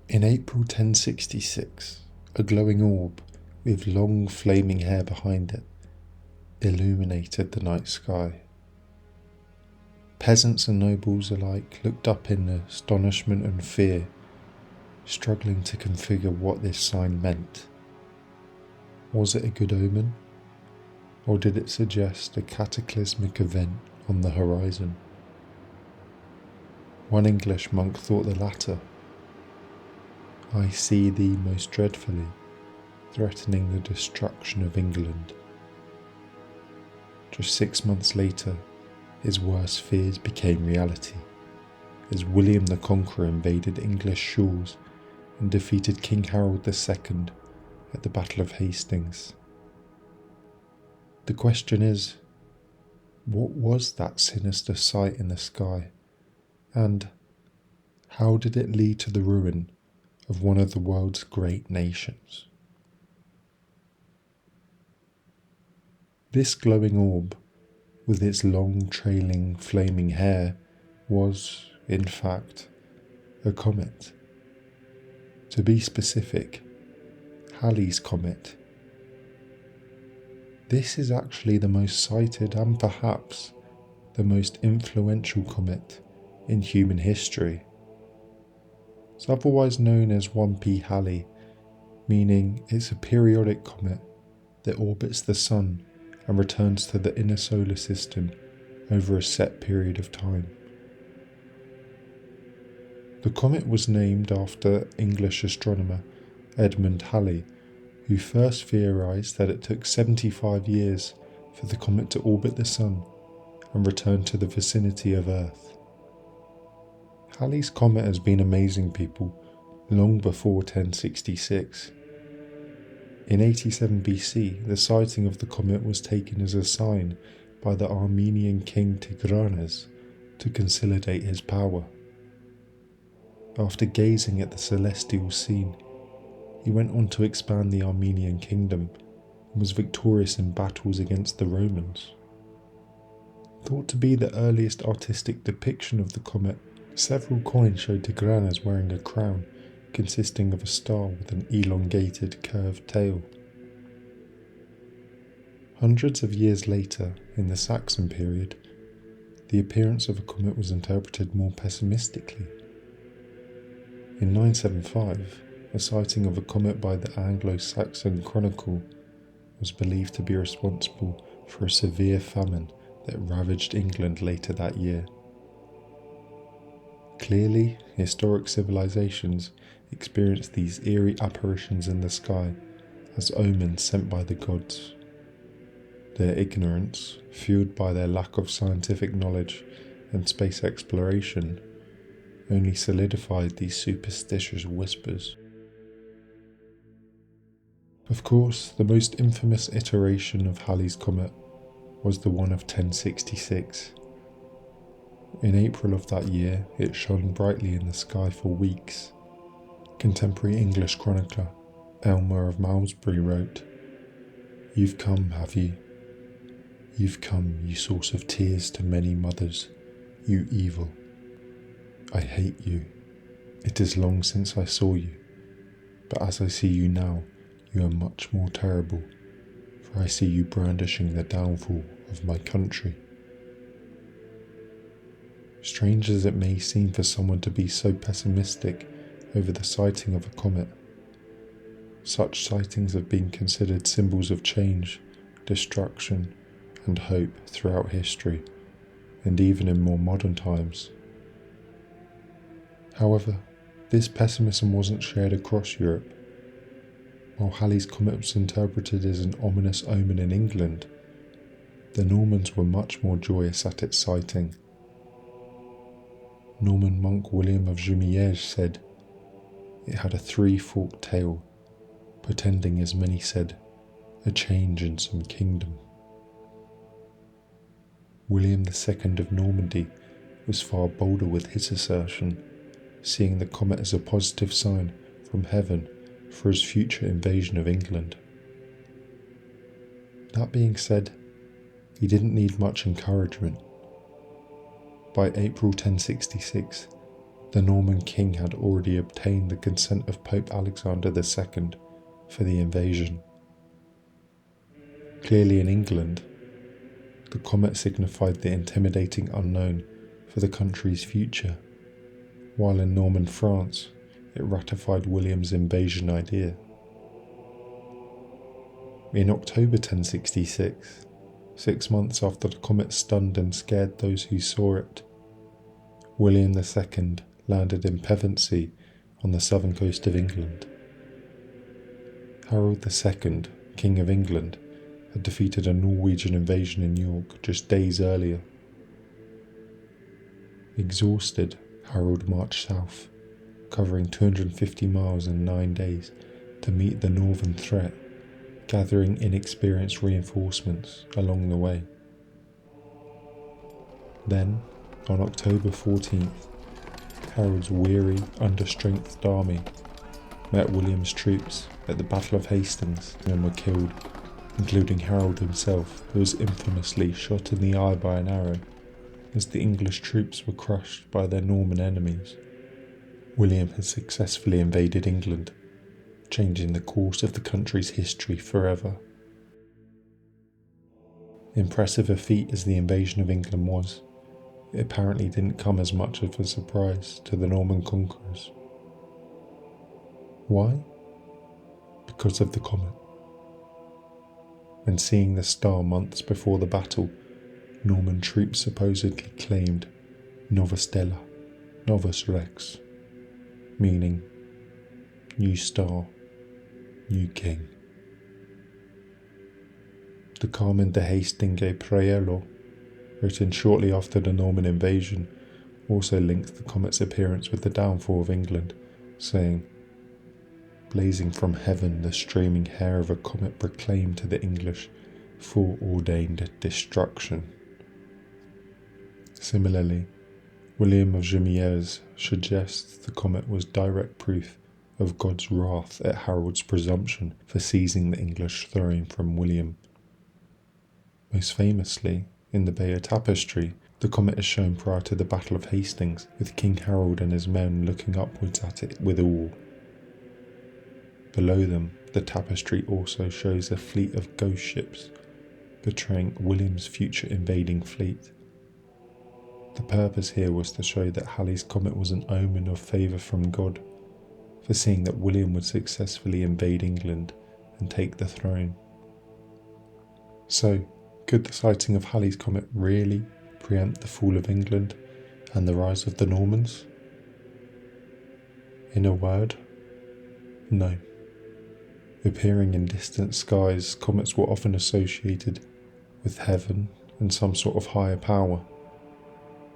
In April 1066, a glowing orb with long flaming hair behind it illuminated the night sky. Peasants and nobles alike looked up in astonishment and fear, struggling to configure what this sign meant. Was it a good omen, or did it suggest a cataclysmic event on the horizon? One English monk thought the latter. "I see thee most dreadfully, threatening the destruction of England." Just 6 months later, his worst fears became reality, as William the Conqueror invaded English shores and defeated King Harold II at the Battle of Hastings. The question is, what was that sinister sight in the sky, and how did it lead to the ruin of one of the world's great nations? This glowing orb, with its long trailing flaming hair, was, in fact, a comet. To be specific, Halley's Comet. This is actually the most cited and perhaps the most influential comet in human history. It's otherwise known as 1P Halley, meaning it's a periodic comet that orbits the Sun and returns to the inner solar system over a set period of time. The comet was named after English astronomer Edmund Halley, who first theorized that it took 75 years for the comet to orbit the Sun and return to the vicinity of Earth. Halley's Comet has been amazing people long before 1066. In 87 BC, the sighting of the comet was taken as a sign by the Armenian king Tigranes to consolidate his power. After gazing at the celestial scene, he went on to expand the Armenian kingdom and was victorious in battles against the Romans. Thought to be the earliest artistic depiction of the comet, several coins show Tigranes wearing a crown consisting of a star with an elongated, curved tail. Hundreds of years later, in the Saxon period, the appearance of a comet was interpreted more pessimistically. In 975, a sighting of a comet by the Anglo-Saxon Chronicle was believed to be responsible for a severe famine that ravaged England later that year. Clearly, historic civilizations experienced these eerie apparitions in the sky as omens sent by the gods. Their ignorance, fueled by their lack of scientific knowledge and space exploration, only solidified these superstitious whispers. Of course, the most infamous iteration of Halley's Comet was the one of 1066. In April of that year, it shone brightly in the sky for weeks. Contemporary English chronicler Elmer of Malmesbury wrote, "You've come, have you? You've come, you source of tears to many mothers, you evil. I hate you. It is long since I saw you, but as I see you now, you are much more terrible, for I see you brandishing the downfall of my country." Strange as it may seem for someone to be so pessimistic over the sighting of a comet, such sightings have been considered symbols of change, destruction, and hope throughout history, and even in more modern times. However, this pessimism wasn't shared across Europe. While Halley's Comet was interpreted as an ominous omen in England, the Normans were much more joyous at its sighting. Norman monk William of Jumièges said, "It had a three-forked tail, portending, as many said, a change in some kingdom." William II of Normandy was far bolder with his assertion, seeing the comet as a positive sign from heaven for his future invasion of England. That being said, he didn't need much encouragement. By April 1066, The Norman king had already obtained the consent of Pope Alexander II for the invasion. Clearly in England, the comet signified the intimidating unknown for the country's future, while in Norman France, it ratified William's invasion idea. In October 1066, 6 months after the comet stunned and scared those who saw it, William II landed in Pevensey on the southern coast of England. Harold II, King of England, had defeated a Norwegian invasion in York just days earlier. Exhausted, Harold marched south, covering 250 miles in 9 days to meet the northern threat, gathering inexperienced reinforcements along the way. Then, on October 14th, Harold's weary, understrengthened army met William's troops at the Battle of Hastings and were killed, including Harold himself, who was infamously shot in the eye by an arrow as the English troops were crushed by their Norman enemies. William had successfully invaded England, changing the course of the country's history forever. Impressive a feat as the invasion of England was, it apparently didn't come as much of a surprise to the Norman conquerors. Why? Because of the comet. When seeing the star months before the battle, Norman troops supposedly claimed Nova Stella, Novus Rex, meaning new star, new king. The Carmen de Hastings e Prielo, written shortly after the Norman invasion, also linked the comet's appearance with the downfall of England, saying, "Blazing from heaven, the streaming hair of a comet proclaimed to the English foreordained destruction." Similarly, William of Jumièges suggests the comet was direct proof of God's wrath at Harold's presumption for seizing the English throne from William. Most famously, in the Bayeux Tapestry, the comet is shown prior to the Battle of Hastings, with King Harold and his men looking upwards at it with awe. Below them, the tapestry also shows a fleet of ghost ships, betraying William's future invading fleet. The purpose here was to show that Halley's comet was an omen of favour from God, foreseeing that William would successfully invade England and take the throne. So, could the sighting of Halley's comet really preempt the fall of England and the rise of the Normans? In a word, no. Appearing in distant skies, comets were often associated with heaven and some sort of higher power.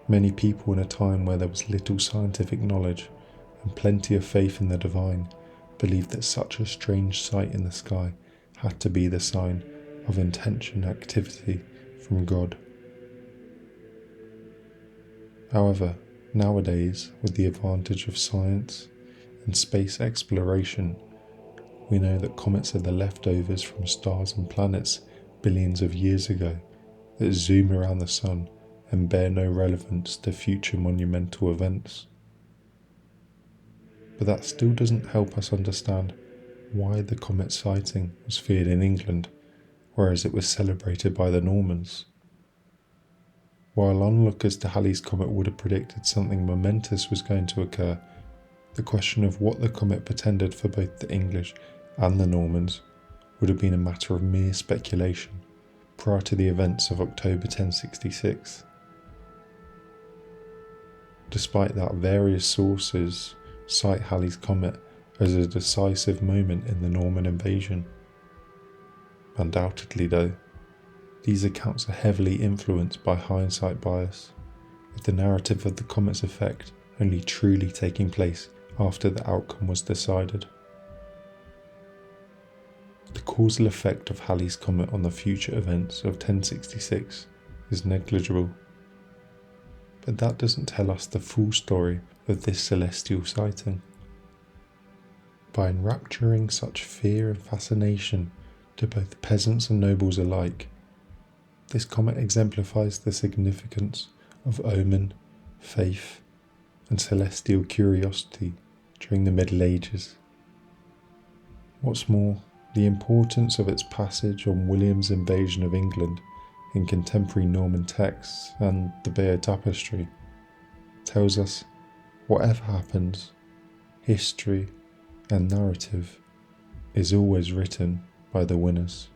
Many people in a time where there was little scientific knowledge and plenty of faith in the divine believed that such a strange sight in the sky had to be the sign of intention activity from God. However, nowadays, with the advantage of science and space exploration, we know that comets are the leftovers from stars and planets billions of years ago that zoom around the sun and bear no relevance to future monumental events. But that still doesn't help us understand why the comet sighting was feared in England, whereas it was celebrated by the Normans. While onlookers to Halley's comet would have predicted something momentous was going to occur, the question of what the comet portended for both the English and the Normans would have been a matter of mere speculation prior to the events of October 1066. Despite that, various sources cite Halley's comet as a decisive moment in the Norman invasion. Undoubtedly though, these accounts are heavily influenced by hindsight bias, with the narrative of the comet's effect only truly taking place after the outcome was decided. The causal effect of Halley's comet on the future events of 1066 is negligible, but that doesn't tell us the full story of this celestial sighting. By enrapturing such fear and fascination to both peasants and nobles alike, this comet exemplifies the significance of omen, faith, and celestial curiosity during the Middle Ages. What's more, the importance of its passage on William's invasion of England in contemporary Norman texts and the Bayeux Tapestry tells us whatever happens, history and narrative is always written by the winners.